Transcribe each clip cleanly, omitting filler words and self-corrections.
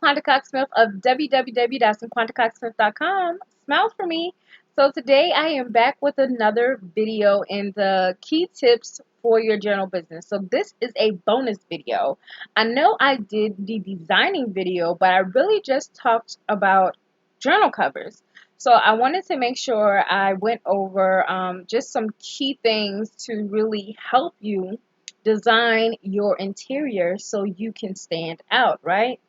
Cinquanta Cox-Smith of www.cinquantacoxsmith.com. Smile for me. So today I am back with another video in the key tips for your journal business. So this is a bonus video. I know I did the designing video, but I really just talked about journal covers. So I wanted to make sure I went over just some key things to really help you design your interior so you can stand out, right?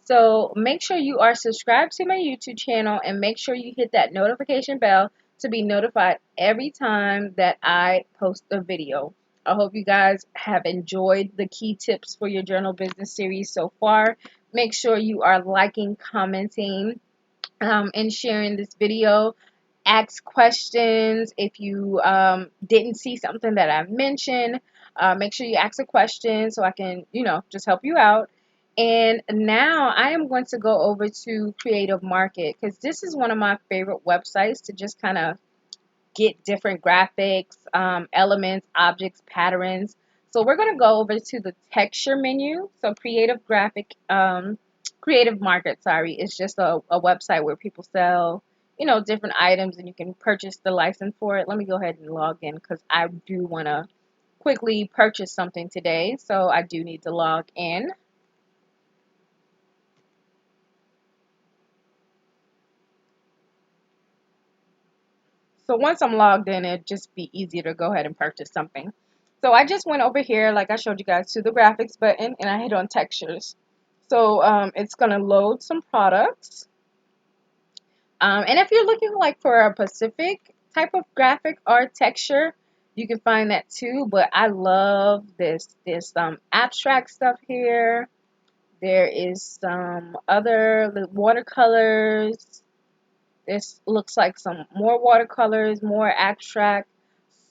So make sure you are subscribed to my YouTube channel and make sure you hit that notification bell to be notified every time that I post a video. I hope you guys have enjoyed the key tips for your journal business series so far. Make sure you are liking, commenting, and sharing this video. Ask questions if you didn't see something that I mentioned. Make sure you ask a question so I can, just help you out. And now I am going to go over to Creative Market because this is one of my favorite websites to just kind of get different graphics, elements, objects, patterns. So we're going to go over to the texture menu. So Creative Market, sorry, is just a website where people sell, different items and you can purchase the license for it. Let me go ahead and log in because I do want to quickly purchase something today. So I do need to log in. So once I'm logged in, it'd just be easier to go ahead and purchase something. So I just went over here, like I showed you guys, to the graphics button, and I hit on textures. So it's going to load some products. And if you're looking like for a specific type of graphic or texture, you can find that too. But I love this abstract stuff here. There is some other watercolors. This looks like some more watercolors, more abstract.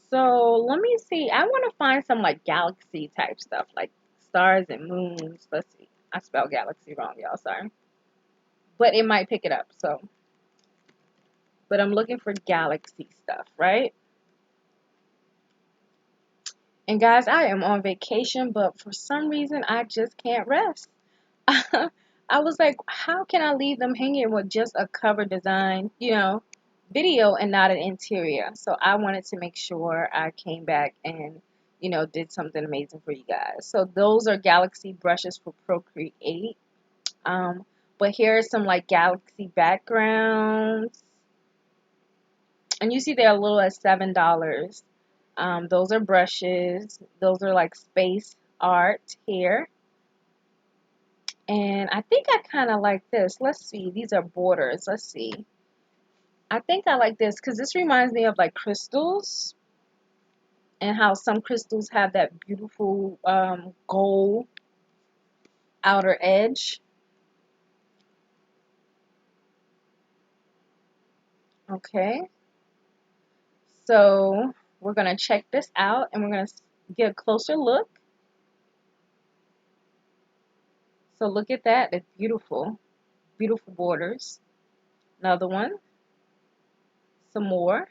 So let me see. I want to find some like galaxy type stuff, like stars and moons. Let's see. I spelled galaxy wrong, y'all. Sorry. But it might pick it up. But I'm looking for galaxy stuff, right? And guys, I am on vacation, but for some reason I just can't rest. I was like, how can I leave them hanging with just a cover design, video and not an interior? So I wanted to make sure I came back and, did something amazing for you guys. So those are Galaxy brushes for Procreate. But here are some like Galaxy backgrounds. And you see they're a little at $7. Those are brushes. Those are like space art here. And I think I kind of like this. Let's see. These are borders. Let's see. I think I like this because this reminds me of like crystals and how some crystals have that beautiful gold outer edge. Okay. So we're going to check this out and we're going to get a closer look. So look at that. It's beautiful. Beautiful borders. Another one. Some more.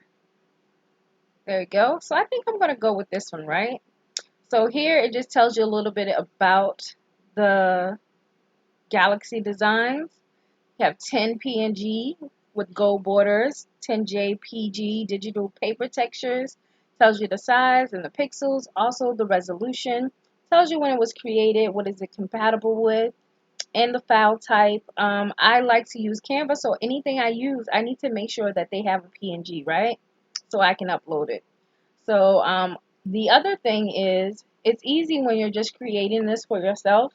There we go. So I think I'm going to go with this one, right? So here it just tells you a little bit about the Galaxy designs. You have 10 PNG with gold borders, 10 JPG digital paper textures, tells you the size and the pixels, also the resolution, tells you when it was created, what is it compatible with, and the file type. I like to use Canva, so anything I use, I need to make sure that they have a PNG, right? So I can upload it. So the other thing is, it's easy when you're just creating this for yourself,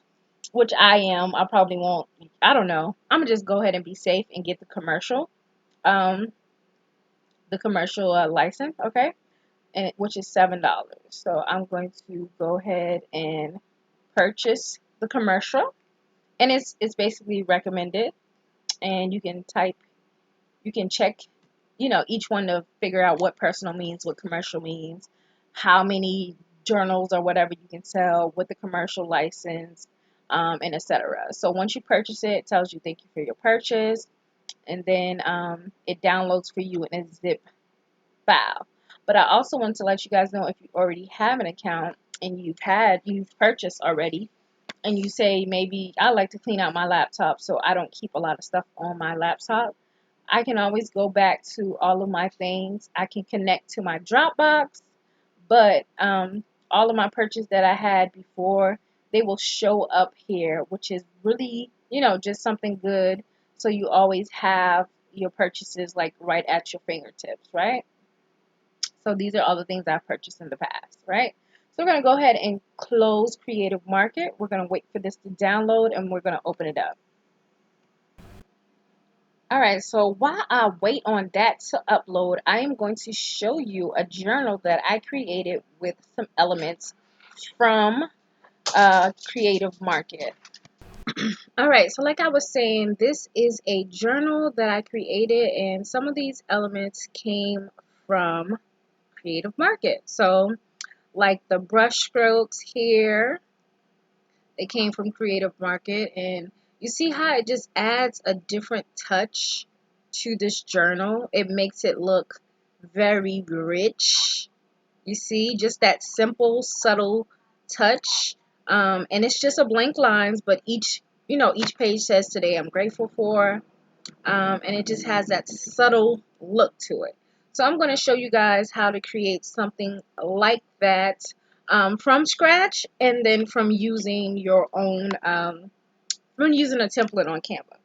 which I am. I probably won't. I don't know. I'm gonna just go ahead and be safe and get um, the commercial license, okay, and which is $7. So I'm going to go ahead and purchase the commercial, and it's basically recommended, and you can check, each one to figure out what personal means, what commercial means, how many journals or whatever you can sell with the commercial license, and etc. So once you purchase it, it tells you thank you for your purchase, and then it downloads for you in a zip file. But I also want to let you guys know if you already have an account and you've purchased already, and you say maybe I like to clean out my laptop so I don't keep a lot of stuff on my laptop, I can always go back to all of my things. I can connect to my Dropbox, but all of my purchases that I had before, they will show up here, which is really, just something good. So you always have your purchases like right at your fingertips, right? So these are all the things I've purchased in the past, right? So we're going to go ahead and close Creative Market. We're going to wait for this to download and we're going to open it up. All right, so while I wait on that to upload, I am going to show you a journal that I created with some elements from Creative Market. All right, so like I was saying, this is a journal that I created, and some of these elements came from Creative Market. So like the brush strokes here, they came from Creative Market, and you see how it just adds a different touch to this journal. It makes it look very rich. You see, just that simple, subtle touch. And it's just a blank lines, but each page says today I'm grateful for. And it just has that subtle look to it. So I'm going to show you guys how to create something like that from scratch, and then from using your own, from using a template on Canva.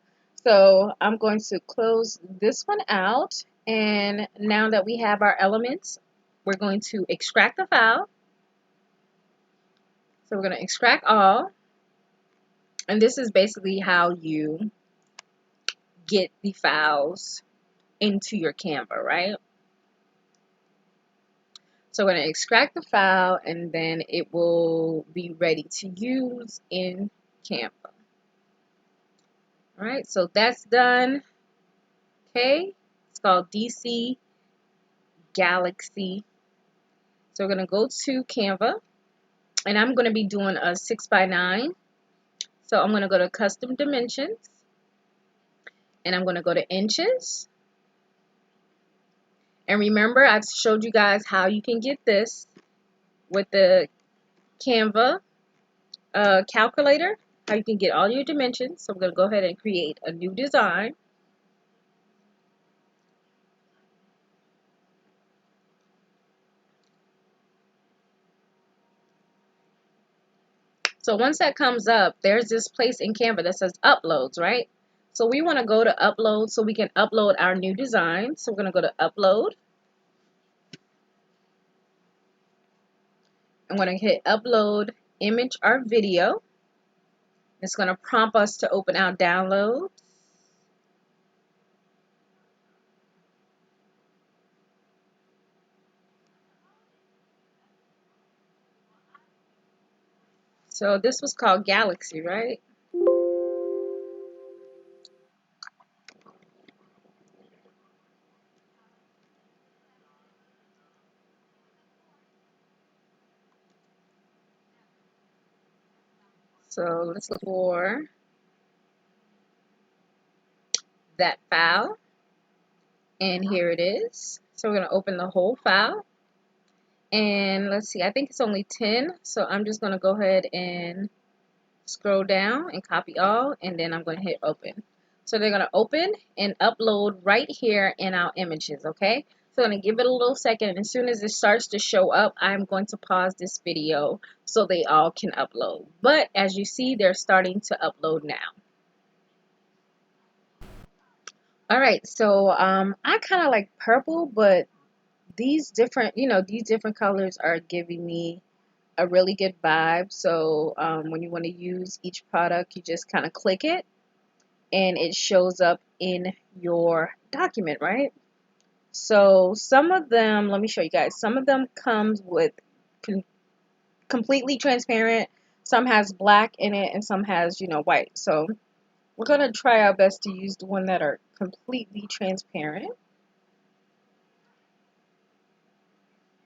So I'm going to close this one out, and now that we have our elements, we're going to extract the file. So we're going to extract all, and this is basically how you get the files into your Canva, right? So we're going to extract the file, and then it will be ready to use in Canva. All right, so that's done. Okay, it's called DC Galaxy. So we're going to go to Canva, and I'm going to be doing a 6x9. So I'm going to go to custom dimensions, and I'm going to go to inches. And remember, I showed you guys how you can get this with the Canva calculator, how you can get all your dimensions. So I'm going to go ahead and create a new design. So once that comes up, there's this place in Canva that says uploads, right? So we want to go to upload so we can upload our new design. So we're going to go to upload. I'm going to hit upload image or video. It's going to prompt us to open our downloads. So this was called Galaxy, right? So let's look for that file. And here it is. So we're going to open the whole file. And let's see, I think it's only 10. So I'm just going to go ahead and scroll down and copy all, and then I'm going to hit open. So they're going to open and upload right here in our images, okay? So I'm going to give it a little second, and as soon as it starts to show up, I'm going to pause this video so they all can upload. But as you see, they're starting to upload now. All right, so I kind of like purple, but these different, these different colors are giving me a really good vibe. So when you want to use each product, you just kind of click it, and it shows up in your document, right? So some of them, let me show you guys, some of them comes with completely transparent, some has black in it, and some has, white. So we're going to try our best to use the one that are completely transparent.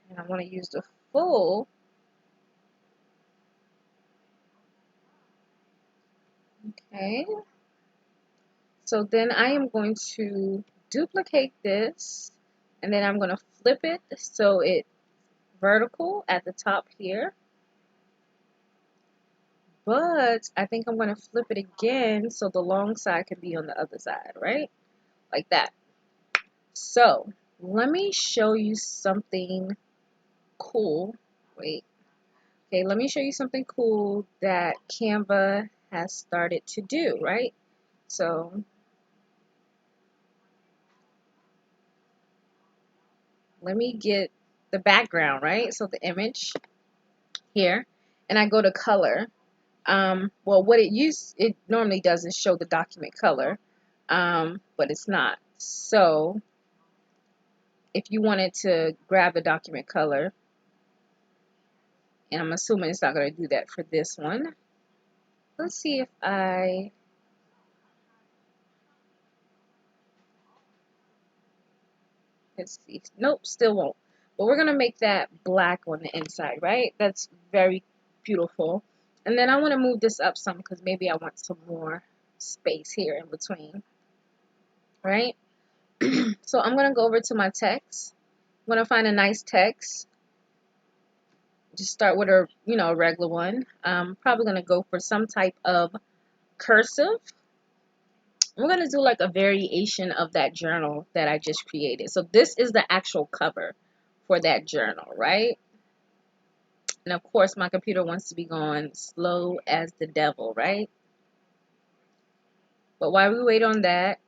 And I want to use the full. Okay. So then I am going to duplicate this, and then I'm going to flip it so it's vertical at the top here. but I think I'm going to flip it again so the long side can be on the other side, right? Like that. So let me show you something cool. Wait. Okay, let me show you something cool that Canva has started to do, right? So let me get the background, right? So the image here, and I go to color. Well, what it normally does is show the document color, but it's not. So if you wanted to grab the document color, and I'm assuming it's not going to do that for this one. Let's see if let's see. Nope, still won't. But we're going to make that black on the inside, right? That's very beautiful. And then I want to move this up some because maybe I want some more space here in between, right? So I'm going to go over to my text. I'm going to find a nice text. Just start with a, regular one. I'm probably going to go for some type of cursive. We're going to do like a variation of that journal that I just created. So this is the actual cover for that journal, right? And of course, my computer wants to be going slow as the devil, right? But while we wait on that,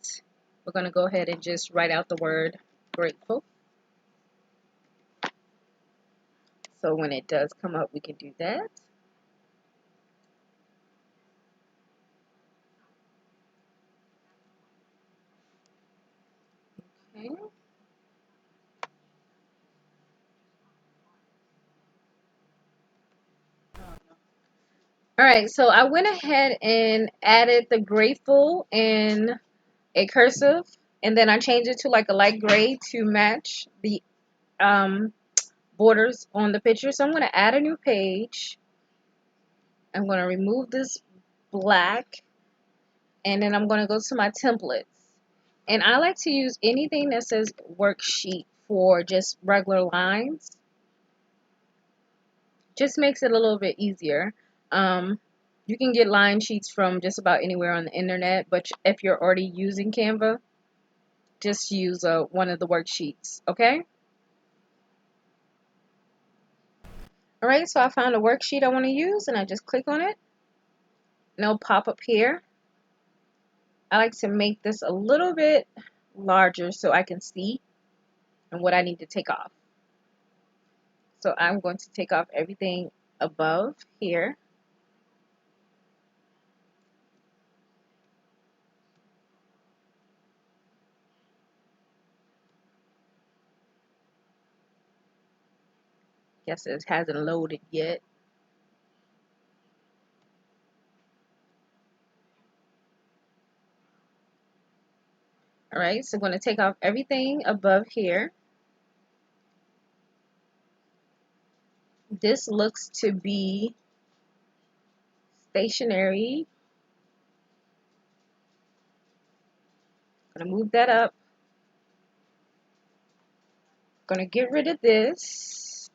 we're going to go ahead and just write out the word grateful. So when it does come up, we can do that. Okay. All right, so I went ahead and added the grateful in a cursive, and then I changed it to like a light gray to match the um, borders on the picture. So I'm going to add a new page. I'm going to remove this black, and then I'm going to go to my templates. And I like to use anything that says worksheet for just regular lines. Just makes it a little bit easier. Um, you can get line sheets from just about anywhere on the internet, but if you're already using Canva, just use one of the worksheets, okay? All right, so I found a worksheet I want to use, and I just click on it, and it'll pop up here. I like to make this a little bit larger so I can see and what I need to take off. So I'm going to take off everything above here. Guess it hasn't loaded yet. All right, so I'm going to take off everything above here. This looks to be stationary. I'm going to move that up. I'm going to get rid of this.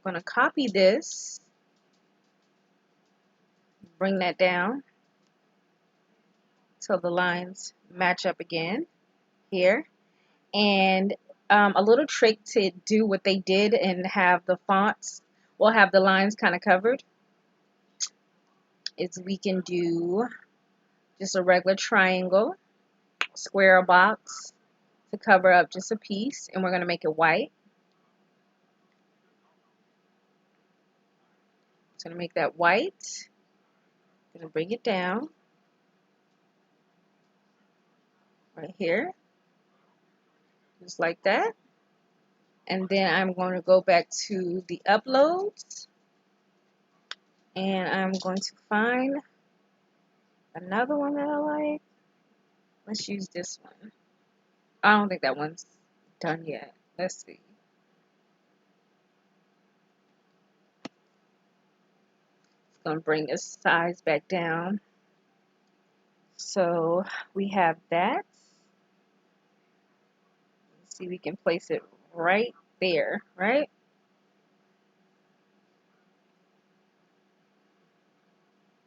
I'm going to copy this. Bring that down so the lines match up again here. And a little trick to do what they did and have the fonts, we'll have the lines kind of covered, is we can do just a regular triangle, square box to cover up just a piece, and we're going to make it white. So I'm going to make that white. I'm going to bring it down right here, just like that. And then I'm going to go back to the uploads, and I'm going to find another one that I like. Let's use this one. I don't think that one's done yet. Let's see. It's going to bring this size back down. So we have that. Let's see, we can place it right there, right?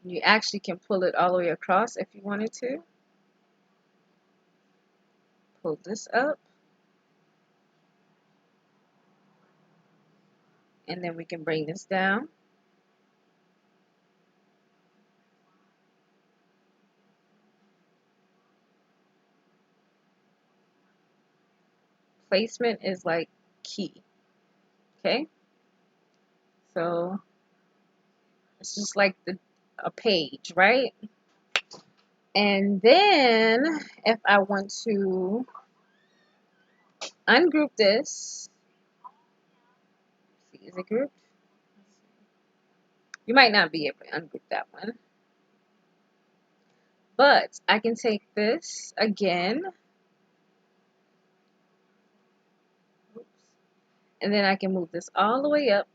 You actually can pull it all the way across if you wanted to. Pull this up. And then we can bring this down. Placement is like key. Okay? So it's just like a page, right? And then if I want to ungroup this, see, is it grouped? You might not be able to ungroup that one. But I can take this again, and then I can move this all the way up,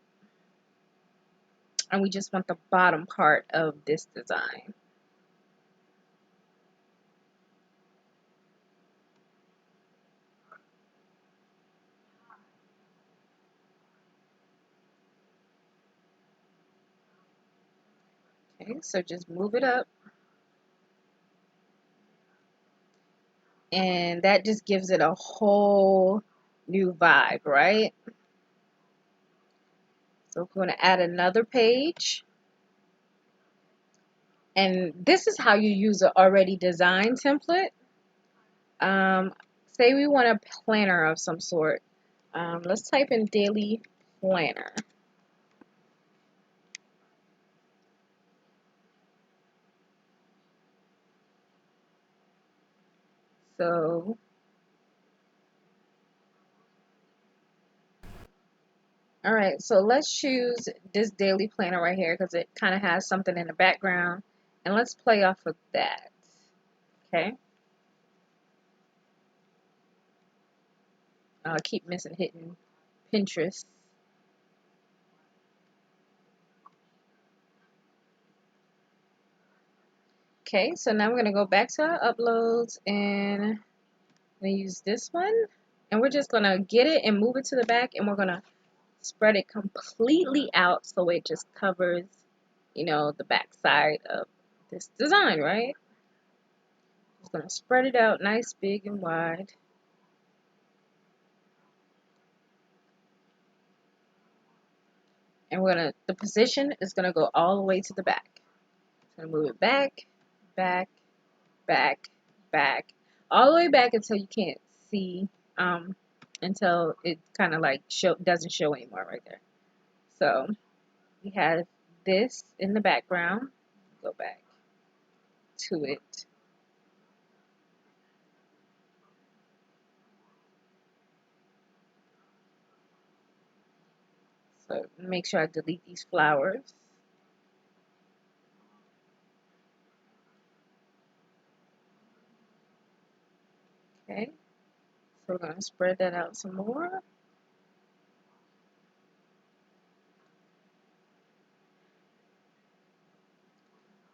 and we just want the bottom part of this design. Okay, so just move it up, and that just gives it a whole new vibe, right? So we're going to add another page, and this is how you use an already designed template. Say we want a planner of some sort. Let's type in daily planner. So, all right, so let's choose this daily planner right here because it kind of has something in the background. And let's play off of that. Okay. I'll keep missing hitting Pinterest. Okay, so now we're going to go back to our uploads and I'm going to use this one. And we're just going to get it and move it to the back, and we're going to spread it completely out so it just covers, you know, the back side of this design, right? Just going to spread it out nice, big, and wide. And the position is going to go all the way to the back. So I'm going to move it back, back, back, back, all the way back until you can't see, until it kind of like doesn't show anymore right there. So we have this in the background. Go back to it. So make sure I delete these flowers. Okay, so we're going to spread that out some more.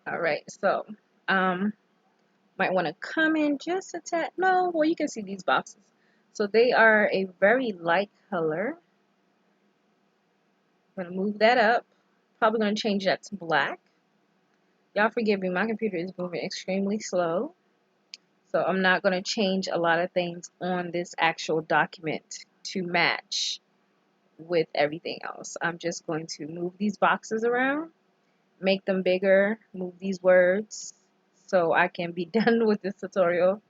All right, so might want to come in just a tad. No, well, you can see these boxes. So they are a very light color. I'm going to move that up. Probably going to change that to black. Y'all forgive me, my computer is moving extremely slow. So I'm not going to change a lot of things on this actual document to match with everything else. I'm just going to move these boxes around, make them bigger, move these words so I can be done with this tutorial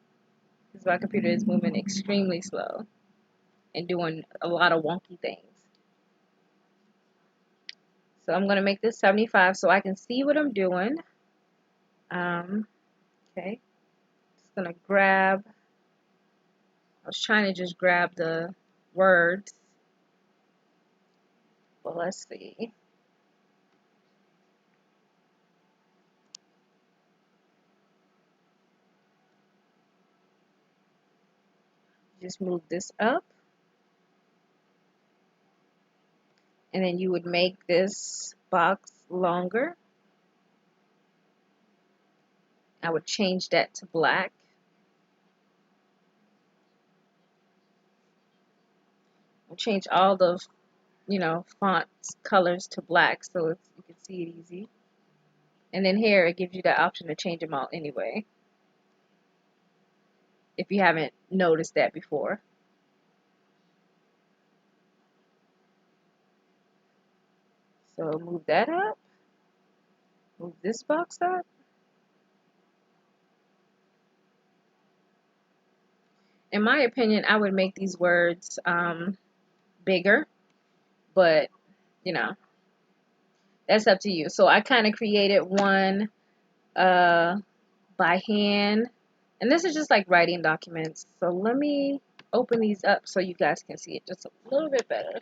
because my computer is moving extremely slow and doing a lot of wonky things. So I'm going to make this 75 so I can see what I'm doing. Okay, just going to grab, I was trying to just grab the words, but let's see. Just move this up, and then you would make this box longer. I would change that to black. I'll change all the, font colors to black so you can see it easy. And then here it gives you the option to change them out anyway, if you haven't noticed that before. So move that up, move this box up. In my opinion, I would make these words bigger, but you know, that's up to you. So I kind of created one uh, by hand, and this is just like writing documents. So let me open these up so you guys can see it just a little bit better.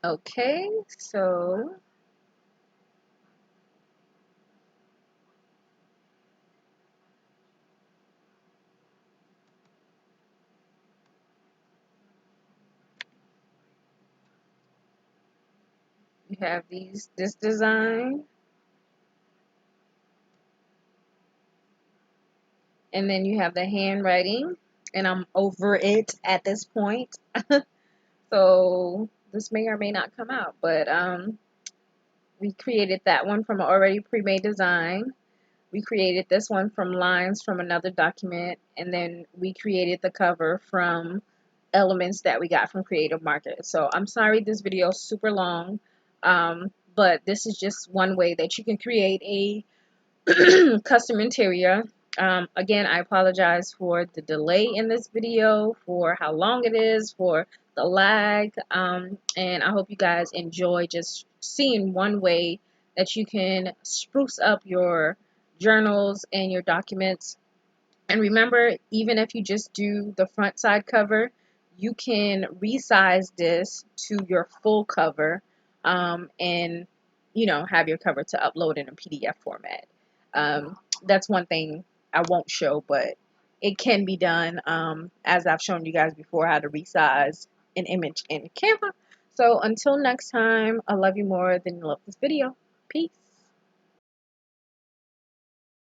Okay, so you have this design, and then you have the handwriting, and I'm over it at this point. So this may or may not come out, but we created that one from an already pre-made design. We created this one from lines from another document, and then we created the cover from elements that we got from Creative Market. So I'm sorry this video is super long, but this is just one way that you can create a custom interior. Again, I apologize for the delay in this video, for how long it is, for the lag, and I hope you guys enjoy just seeing one way that you can spruce up your journals and your documents. And remember, even if you just do the front side cover, you can resize this to your full cover, and have your cover to upload in a PDF format. That's one thing I won't show, but it can be done, as I've shown you guys before how to resize an image in Canva. So until next time, I love you more than you love this video. Peace.